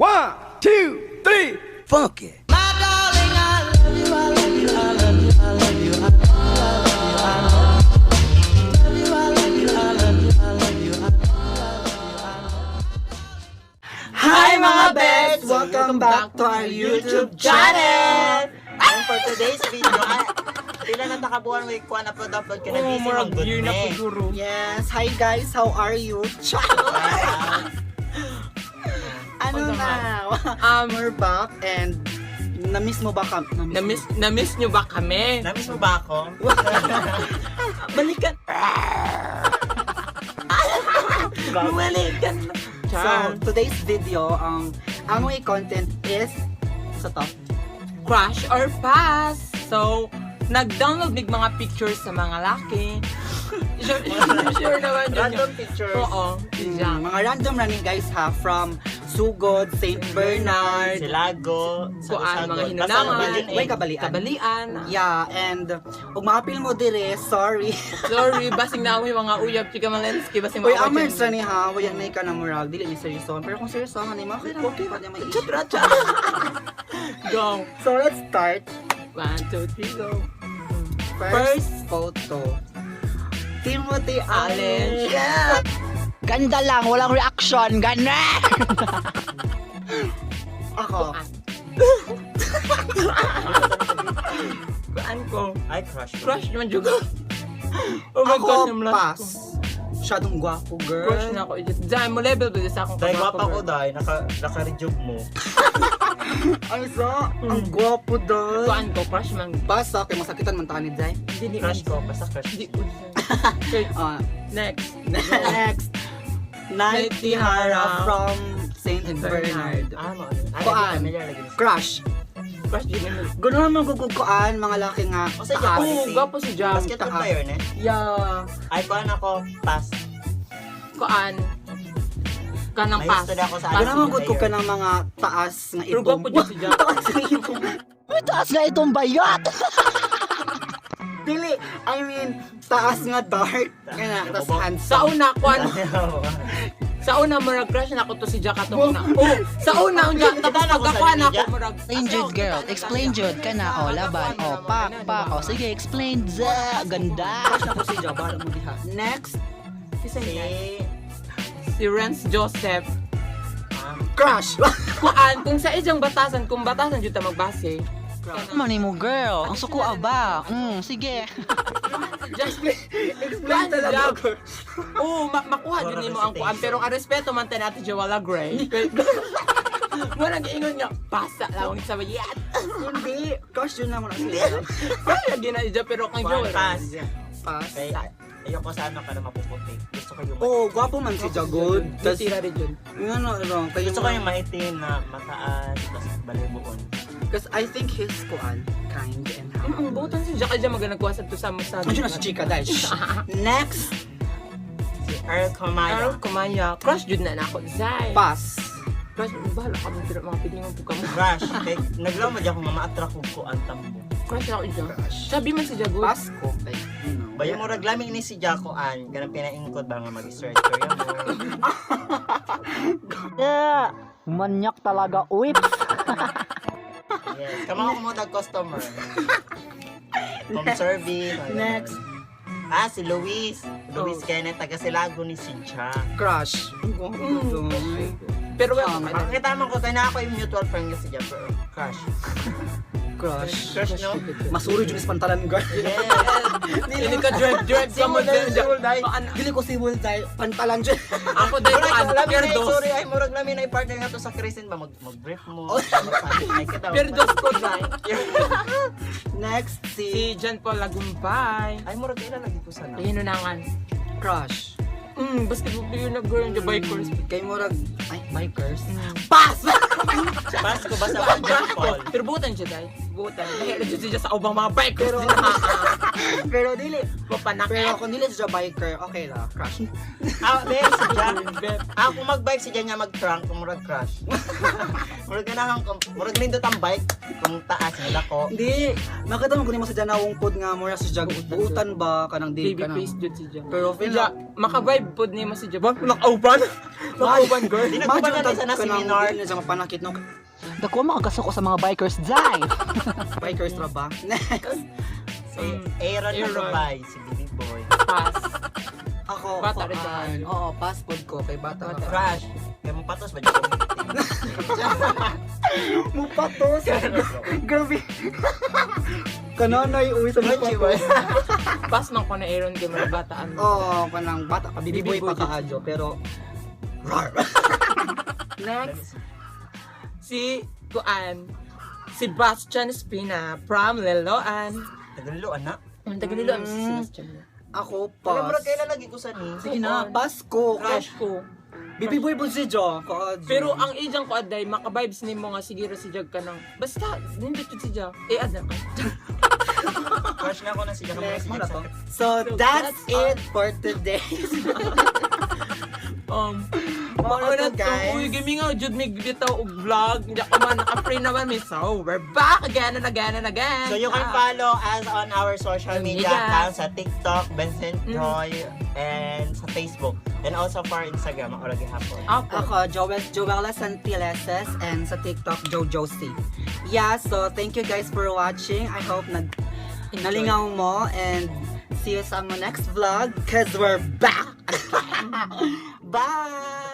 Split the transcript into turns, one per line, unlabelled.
One, two, three, funky.
Hi mga bets! Welcome back to our YouTube channel!
And for today's video, pila na takabuhan may kuan upload ka na busy
murag
mag good
year na
day.
siguro.
Yes, hi guys, how are you? Ano na? We're back and na-miss mo ba kami?
Na-miss nyo ba kami?
Namiss mo ba ako?
Balikan! Balikan!
So, today's video, ang may content is sa top.
Crush or pass! So, nag-download ng mga pictures sa mga laki. Sure naman yun.
Random pictures.
Oo. Yeah.
Mga random running guys ha, from Sugod, St. Bernard,
Silago,
Kuan, mga
Sagusagon.
hinunangan.
Way Kabalian.
Kabalian.
Yeah, and kung maapil mo dire, sorry.
Sorry, basing na ako yung mga uyab, chika Malensky, basing
Uy,
mga
amers na ni ha, wayan na ka na murag, dili ni seryosohan. Pero kung seryosohan ni, okay naman, okay pa niya may issue.
Go!
So, let's start.
1, 2, 3, go!
First photo. Timothy Allen.
Yeah!
Ganda lang, walang reaction, ganda!
Ako.
Kuan ko.
Ay, crush.
Crush naman juga. Oh my
Ako,
God, yung last
pass.
ko.
Masyadong gwapo, girl.
Crush na ako. Diyan mo level ba sa akong
Dahil
kagwapo,
gwapa ko
girl?
dahil, naka-rejuve mo.
Ay, so, ang gwapo doon.
Kuan ko, crush man.
Pass, okay, masakitan man tahan ni Jai.
Hindi
Crush ko, basta crush.
Hindi ko. Okay, next.
Next. Nighty Hara from St. Bernard.
Ah, mo.
Kuan.
Familiar lagi.
Crush.
Crush din naman.
Gano'n mo gugugkuan, mga laki nga.
O, sa
taas.
Japan.
Oo, gwapo si Jam.
Basketball
taas.
player, ne?
Yeah.
Ay, kuan ako, pass.
Kuan. Kanang
May
pass.
gusto na ako sa
Gano'n mo
Player.
gugug ka ng mga taas nga
Pero
itong.
gwapo din si Jam.
Taas nga itong.
May taas nga itong bayat!
Dili, I mean, taas nga dark. Kaya tas handsome.
Sa una, kuan. Sa una, murag crush na ako to si Jack atong una. Oh, sa una, unya. Tapos pagkakuan ako, murag.
Explain Jud, girl. Explain Jud ka na. O, laban. O, pak. O, sige, explain. Za, ganda.
Crush na ko si Jabal mo diha. Next,
Si Renz Joseph.
crush.
Kuan, kung sa ijang batasan, kung batasan dito magbase.
Mani mo, girl. Ang suko ba? Sige.
Just
Explain talaga, girl.
Oo, makuha din nimo ang kuan, pero ang respeto man tayo natin Joala Gray. Mo nag-ingon nga, pasa lang sa bayat.
Hindi, crush yun naman ang sila.
Kaya ginadya pero kang
Kuan,
Joel.
pass.
Pass.
Ay, ayoko sa ano ka na mapuputi. Gusto ko yung
Oo, gwapo man si Jagod. Tas,
Tira rin yun.
yun ano, kayo
Gusto ko yung maitim na mataas, tapos balibuon.
Because I think he's kuan, kind and humble.
Ang butan si Jack dyan maganagwasan to sa musa.
Andiyo na si Chika, dahil. Next,
Si Earl Kamaya.
Earl Kumaya. Crush jud na ako. Zay.
pass.
Crush, bahala ka mo pero mga pilingan po ka mo.
Crush. Naglamad ako nga ma-attract ko ang tambo.
Crush na ako dyan. Sabi man si Jagod.
Pass ko. Like, you know.
Bayo mo raglaming ni si Jaco An, ganang pinaingkod ba nga mag-search ko yan mo.
Yeah. Manyak talaga. Whips.
Yes. Kamang ako mo customer. Home service.
Next,
Si Luis. Luis Kenneth, taga Silago ni si Jack.
crush. Ang gwapo doon.
Pero well,
Makakita man ko tayo na ako yung mutual friend niya si Jack. Pero crush.
Crush.
Crush, no?
Masuri dyan is pantalan, girl.
Yes.
hindi ka drive ka mo din.
Dili ko si Will dahil pantalan dyan.
Ako dahil
Murag
kuan,
lamin ay,
Perdos.
sorry, ay murag lamin ay partner nga to sa Kristen ba? Mag-brief mo. Ay, kita mo.
Perdos ko dahil.
Next,
Si
si
John Paul Lagumpay.
Ay, murag kailan lagi ko sana.
Hinunangan.
crush.
Basketball player na girl, the bikers.
Kay Murag, ay, bikers.
Pass!
Pasko ba sa John Paul?
Pero butan siya dahil. Butan. Dahil siya sa ubang mga bikers.
Pero dili.
Papanakit.
Pero kung dili siya biker, okay lang. Crush.
Beb, si Jan. Kung mag-bike si Jan niya mag-trunk, kung murag crush. Murag ganahang, murag lindot ang bike. Kung taas, nila ko.
Hindi. Makita mo kung mo sa dyan nawungkod nga mura si Jag. Buutan ba kanang dili
Baby
ka na.
face jud si Jam.
Pero feel
Ija, maka-vibe pod ni mo si Jam. Nakauban. Nakauban girl.
Di nagpupunta na sa seminar.
Hindi na siya mapanakit no.
Dako makagasuko sa mga bikers dyan.
Bikers ra ba? Next.
Si Aaron
Aaron.
Malubay, si Billy Boy.
Pass.
Ako,
Bata
ako,
rin dyan.
oo, passport ko kay bata.
Bata.
Crush. Kaya mo patos ba dyan kung
Mupatos. Grabe. Kananay uwi sa mupatos.
Pass man ko na Aaron kay mga bataan mo.
Oo, kanang bata pa, bibiboy
Bibiboy
pa kaadyo, pero rar.
Next. Si Sebastian Espina from Leloan.
Tagaluan na.
Ang tagalilo ang si Sebastian.
Ako
Pero murag
pas.
kailan lagi ko sa ni.
Sige na, Pasko.
Crush ko.
Bibiboy po si Jo. Kaadyo.
Pero ang ijang ko aday, maka-vibes ni mo nga sige ra si Jag ka nang. Basta, hindi to si Jag. Adan ka.
Crush na ako na si Jan.
Next mo na to. So, that's it for today.
Mga na to,
guys.
uy, gimi nga, jud may bitaw og vlog. Hindi ako man, naka-free naman may so, we're back again and again and again.
So you can follow us on our social media
Media.
accounts sa TikTok, Vincent Joy, and sa Facebook. And also for Instagram, ako lagi hapon.
Ako.
Ako, Joella Santileses, and sa TikTok, Jojo C. Yeah, so thank you guys for watching. I hope nalingaw mo, and see you sa my next vlog, cause we're back! Bye!